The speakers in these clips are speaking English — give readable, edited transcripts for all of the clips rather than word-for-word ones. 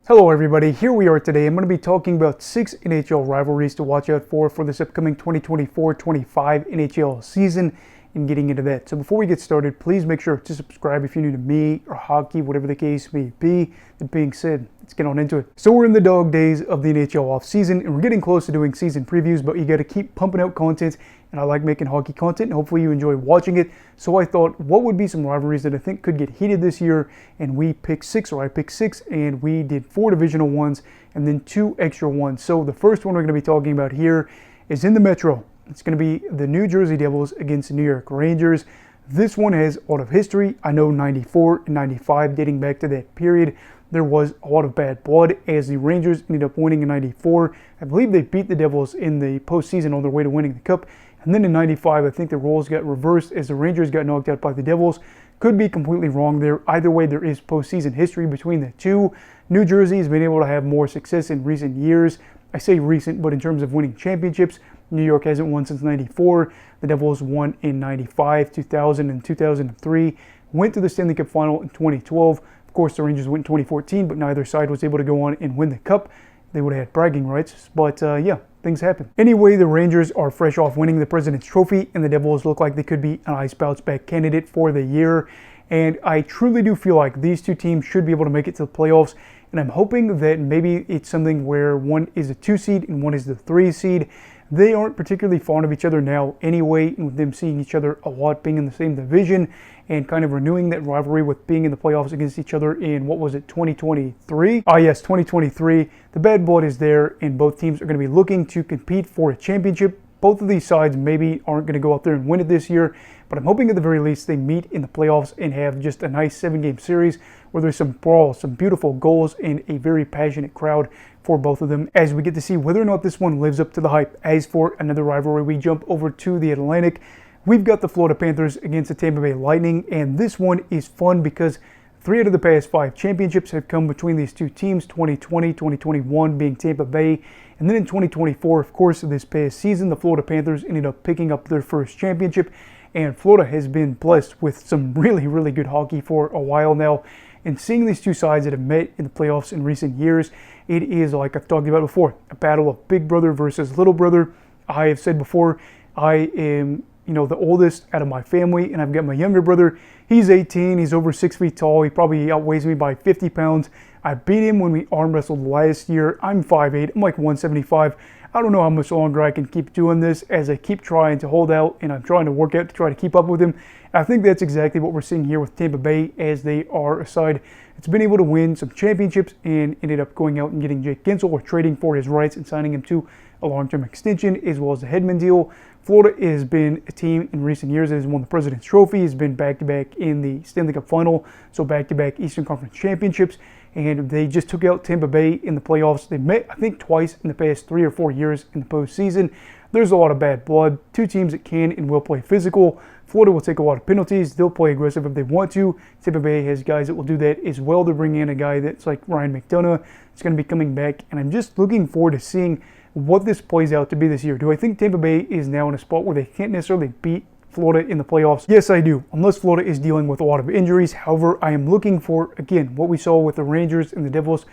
Hello everybody, here we are today. I'm going to be talking about 6 NHL rivalries to watch out for this upcoming 2024-25 NHL season and getting into that. So before we get started, please make sure to subscribe if you're new to me or hockey, whatever the case may be. That being said, let's get on into it. So we're in the dog days of the NHL offseason and we're getting close to doing season previews, but you got to keep pumping out content, and I like making hockey content and hopefully you enjoy watching it. So I thought, what would be some rivalries that I think could get heated this year? And we picked 6, or I picked 6, and we did 4 divisional ones and then 2 extra ones. So the first one we're going to be talking about here is in the Metro. It's going to be the New Jersey Devils against the New York Rangers. This one has a lot of history. I know 94 and 95, dating back to that period, there was a lot of bad blood as the Rangers ended up winning in 94. I believe they beat the Devils in the postseason on their way to winning the Cup. And then in 95, I think the roles got reversed as the Rangers got knocked out by the Devils. Could be completely wrong there. Either way, there is postseason history between the two. New Jersey has been able to have more success in recent years. I say recent, but in terms of winning championships, New York hasn't won since 94. The Devils won in 95, 2000, and 2003. Went to the Stanley Cup final in 2012. Of course, the Rangers went in 2014, but neither side was able to go on and win the Cup. They would have had bragging rights, but yeah, things happen. Anyway, the Rangers are fresh off winning the President's Trophy, and the Devils look like they could be a nice bounce-back candidate for the year. And I truly do feel like these two teams should be able to make it to the playoffs, and I'm hoping that maybe it's something where one is a 2 seed and one is the 3 seed. They aren't particularly fond of each other now anyway, and with them seeing each other a lot, being in the same division, and kind of renewing that rivalry with being in the playoffs against each other in, what was it, 2023? Ah yes, 2023. The bad blood is there, and both teams are going to be looking to compete for a championship. Both of these sides maybe aren't going to go out there and win it this year, but I'm hoping at the very least they meet in the playoffs and have just a nice 7-game series where there's some brawls, some beautiful goals, and a very passionate crowd for both of them, as we get to see whether or not this one lives up to the hype. As for another rivalry, we jump over to the Atlantic. We've got the Florida Panthers against the Tampa Bay Lightning, and this one is fun because 3 out of the past 5 championships have come between these two teams, 2020, 2021 being Tampa Bay, and then in 2024, of course, this past season, the Florida Panthers ended up picking up their first championship, and Florida has been blessed with some really, really good hockey for a while now. And seeing these two sides that have met in the playoffs in recent years, it is, like I've talked about before, a battle of big brother versus little brother. I have said before, I am, the oldest out of my family, and I've got my younger brother. He's 18, he's over 6 feet tall, he probably outweighs me by 50 pounds. I beat him when we arm wrestled last year. I'm 5'8", I'm like 175. I don't know how much longer I can keep doing this as I keep trying to hold out and I'm trying to work out to try to keep up with him. I think that's exactly what we're seeing here with Tampa Bay, as they are a side that's been able to win some championships and ended up going out and getting Jake Guentzel, or trading for his rights and signing him to a long-term extension, as well as the Hedman deal. Florida has been a team in recent years that has won the President's Trophy, has been back-to-back in the Stanley Cup final, so back-to-back Eastern Conference championships, and they just took out Tampa Bay in the playoffs. They met, I think, twice in the past 3 or 4 years in the postseason. There's a lot of bad blood. Two teams that can and will play physical. Florida will take a lot of penalties. They'll play aggressive if they want to. Tampa Bay has guys that will do that as well. They're bringing in a guy that's like Ryan McDonough. It's going to be coming back, and I'm just looking forward to seeing what this plays out to be this year. Do I think Tampa Bay is now in a spot where they can't necessarily beat Florida in the playoffs? Yes, I do, unless Florida is dealing with a lot of injuries. However, I am looking for, again, what we saw with the Rangers and the Devils,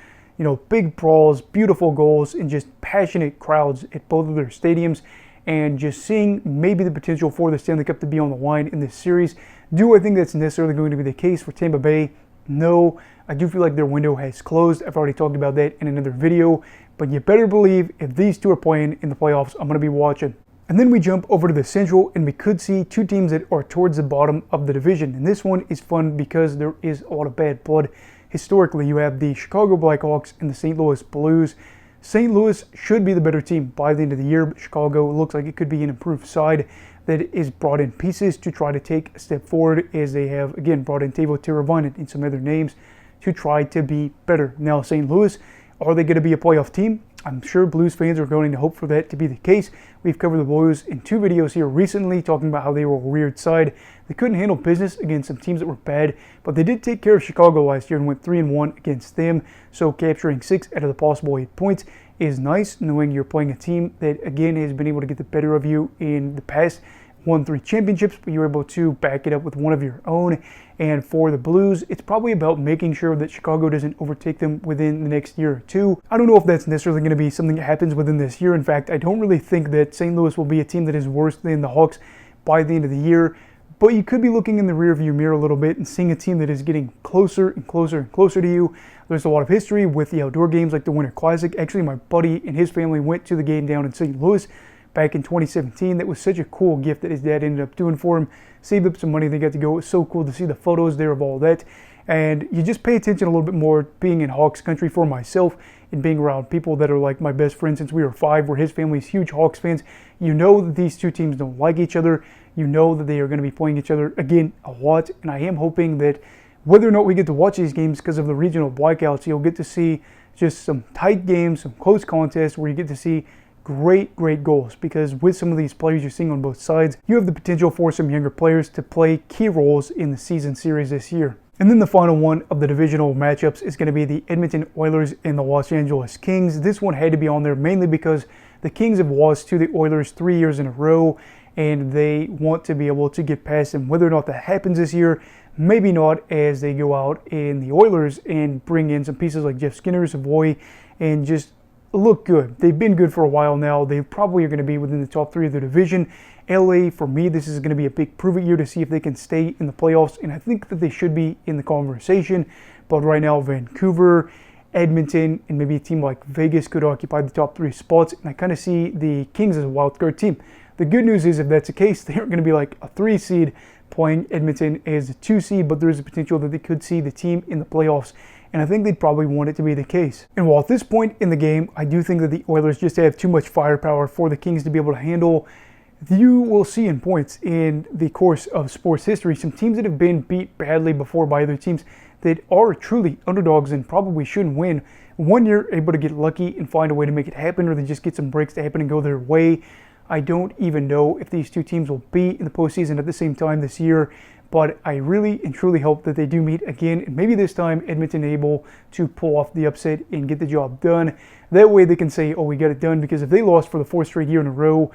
big brawls, beautiful goals, and just passionate crowds at both of their stadiums, and just seeing maybe the potential for the Stanley Cup to be on the line in this series. Do I think that's necessarily going to be the case for Tampa Bay? No. I do feel like their window has closed. I've already talked about that in another video, but you better believe if these two are playing in the playoffs, I'm going to be watching. And then we jump over to the Central, and we could see two teams that are towards the bottom of the division. And this one is fun because there is a lot of bad blood. Historically, you have the Chicago Blackhawks and the St. Louis Blues. St. Louis should be the better team by the end of the year, but Chicago looks like it could be an improved side that is brought in pieces to try to take a step forward, as they have, again, brought in Teuvo Teravainen and some other names to try to be better. Now, St. Louis, are they going to be a playoff team? I'm sure Blues fans are going to hope for that to be the case. We've covered the Blues in 2 videos here recently, talking about how they were a weird side. They couldn't handle business against some teams that were bad, but they did take care of Chicago last year and went 3-1 against them. So capturing 6 out of the possible 8 points is nice, knowing you're playing a team that, again, has been able to get the better of you in the past. won 3 championships, but you were able to back it up with one of your own. And for the Blues, it's probably about making sure that Chicago doesn't overtake them within the next year or two. I don't know if that's necessarily going to be something that happens within this year. In fact, I don't really think that St. Louis will be a team that is worse than the Hawks by the end of the year. But you could be looking in the rearview mirror a little bit and seeing a team that is getting closer and closer and closer to you. There's a lot of history with the outdoor games like the Winter Classic. Actually, my buddy and his family went to the game down in St. Louis back in 2017. That was such a cool gift that his dad ended up doing for him. Saved up some money. They got to go. It was so cool to see the photos there of all that. And you just pay attention a little bit more being in Hawks country for myself and being around people that are like my best friend since we were 5, where his family's huge Hawks fans. You know that these two teams don't like each other. You know that they are going to be playing each other again a lot. And I am hoping that whether or not we get to watch these games because of the regional blackouts, you'll get to see just some tight games, some close contests where you get to see great goals, because with some of these players you're seeing on both sides, you have the potential for some younger players to play key roles in the season series this year. And then the final one of the divisional matchups is going to be the Edmonton Oilers and the Los Angeles Kings. This one had to be on there mainly because the Kings have lost to the Oilers 3 years in a row, and they want to be able to get past them. Whether or not that happens this year, maybe not, as they go out in the Oilers and bring in some pieces like Jeff Skinner, Savoy, and just look good. They've been good for a while now. They probably are going to be within the top 3 of the division. LA, for me, this is going to be a big prove-it year to see if they can stay in the playoffs, and I think that they should be in the conversation. But right now, Vancouver, Edmonton, and maybe a team like Vegas could occupy the top 3 spots, and I kind of see the Kings as a wild card team. The good news is, if that's the case, they aren't going to be like a 3 seed playing Edmonton as a 2 seed, but there is a potential that they could see the team in the playoffs. And I think they'd probably want it to be the case. And while at this point in the game, I do think that the Oilers just have too much firepower for the Kings to be able to handle, you will see in points in the course of sports history some teams that have been beat badly before by other teams that are truly underdogs and probably shouldn't win. One year able to get lucky and find a way to make it happen, or they just get some breaks to happen and go their way. I don't even know if these two teams will be in the postseason at the same time this year, but I really and truly hope that they do meet again, and maybe this time Edmonton able to pull off the upset and get the job done. That way they can say, oh, we got it done, because if they lost for the 4th straight year in a row,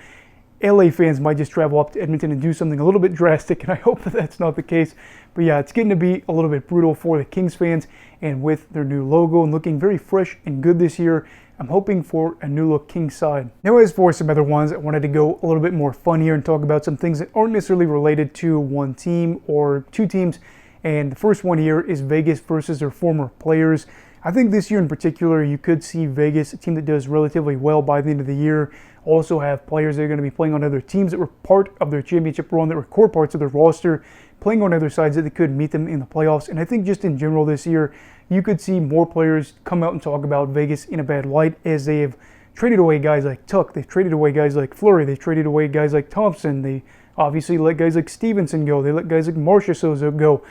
LA fans might just travel up to Edmonton and do something a little bit drastic, and I hope that that's not the case. But yeah, it's getting to be a little bit brutal for the Kings fans, and with their new logo and looking very fresh and good this year, I'm hoping for a new look Kings side. Now, as for some other ones, I wanted to go a little bit more fun here and talk about some things that aren't necessarily related to one team or 2 teams. And the first one here is Vegas versus their former players. I think this year in particular, you could see Vegas, a team that does relatively well by the end of the year, also have players that are going to be playing on other teams that were part of their championship run, that were core parts of their roster, playing on other sides that they could meet them in the playoffs. And I think just in general this year, you could see more players come out and talk about Vegas in a bad light, as they have traded away guys like Tuck, they've traded away guys like Fleury, they've traded away guys like Thompson, they obviously let guys like Stevenson go, they let guys like Marcia Souza go.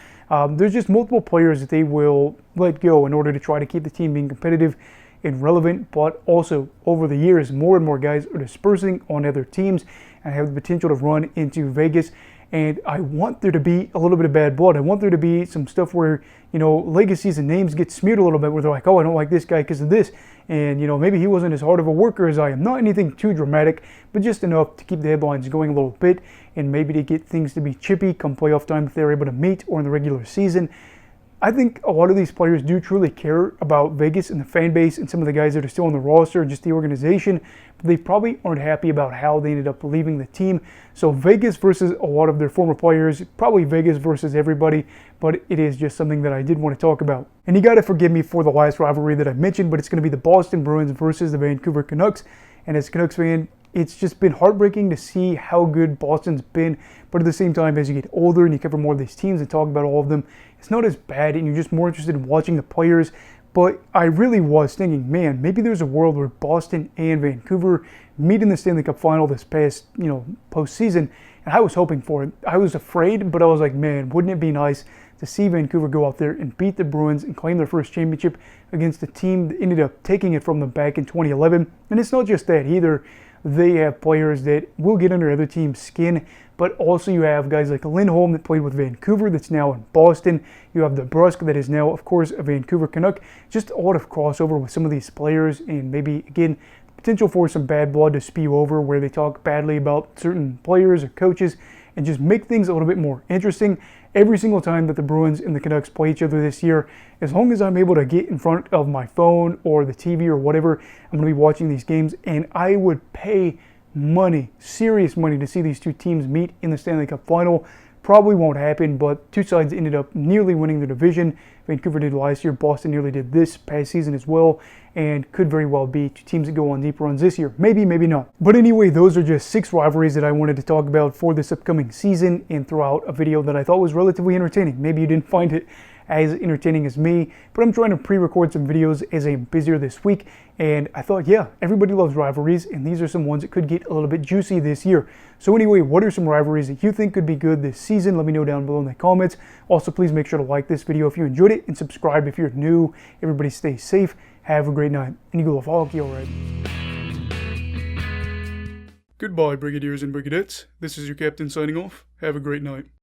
There's just multiple players that they will let go in order to try to keep the team being competitive and relevant, but also over the years, more and more guys are dispersing on other teams and have the potential to run into Vegas. And I want there to be a little bit of bad blood. I want there to be some stuff where, legacies and names get smeared a little bit, where they're like, oh, I don't like this guy because of this. And, maybe he wasn't as hard of a worker as I am. Not anything too dramatic, but just enough to keep the headlines going a little bit, and maybe to get things to be chippy come playoff time if they're able to meet, or in the regular season. I think a lot of these players do truly care about Vegas and the fan base and some of the guys that are still on the roster and just the organization, but they probably aren't happy about how they ended up leaving the team. So Vegas versus a lot of their former players, probably Vegas versus everybody, but it is just something that I did want to talk about. And you got to forgive me for the last rivalry that I mentioned, but it's going to be the Boston Bruins versus the Vancouver Canucks. And as a Canucks fan, it's just been heartbreaking to see how good Boston's been, but at the same time, as you get older and you cover more of these teams and talk about all of them, it's not as bad, and you're just more interested in watching the players. But I really was thinking, man, maybe there's a world where Boston and Vancouver meet in the Stanley Cup final this past, postseason, and I was hoping for it. I was afraid, but I was like, man, wouldn't it be nice to see Vancouver go out there and beat the Bruins and claim their first championship against a team that ended up taking it from them back in 2011. And it's not just that either. They have players that will get under other teams' skin, but also you have guys like Lindholm that played with Vancouver that's now in Boston. You have DeBrusk that is now, of course, a Vancouver Canuck. Just a lot of crossover with some of these players, and maybe, again, potential for some bad blood to spew over where they talk badly about certain players or coaches. and just make things a little bit more interesting every single time that the Bruins and the Canucks play each other this year. As long as I'm able to get in front of my phone or the TV or whatever, I'm going to be watching these games, and I would pay money, serious money, to see these two teams meet in the Stanley Cup final. Probably won't happen, but two sides ended up nearly winning the division. Vancouver did last year, Boston nearly did this past season as well, and could very well be two teams that go on deep runs this year. Maybe, maybe not. But anyway, those are just 6 rivalries that I wanted to talk about for this upcoming season and throughout a video that I thought was relatively entertaining. Maybe you didn't find it as entertaining as me, but I'm trying to pre-record some videos as I'm busier this week, and I thought, yeah, everybody loves rivalries, and these are some ones that could get a little bit juicy this year. So anyway, what are some rivalries that you think could be good this season? Let me know down below in the comments. Also, please make sure to like this video if you enjoyed it, and subscribe if you're new. Everybody stay safe, have a great night, and you go hockey, alright. Goodbye, Brigadiers and Brigadettes. This is your captain signing off. Have a great night.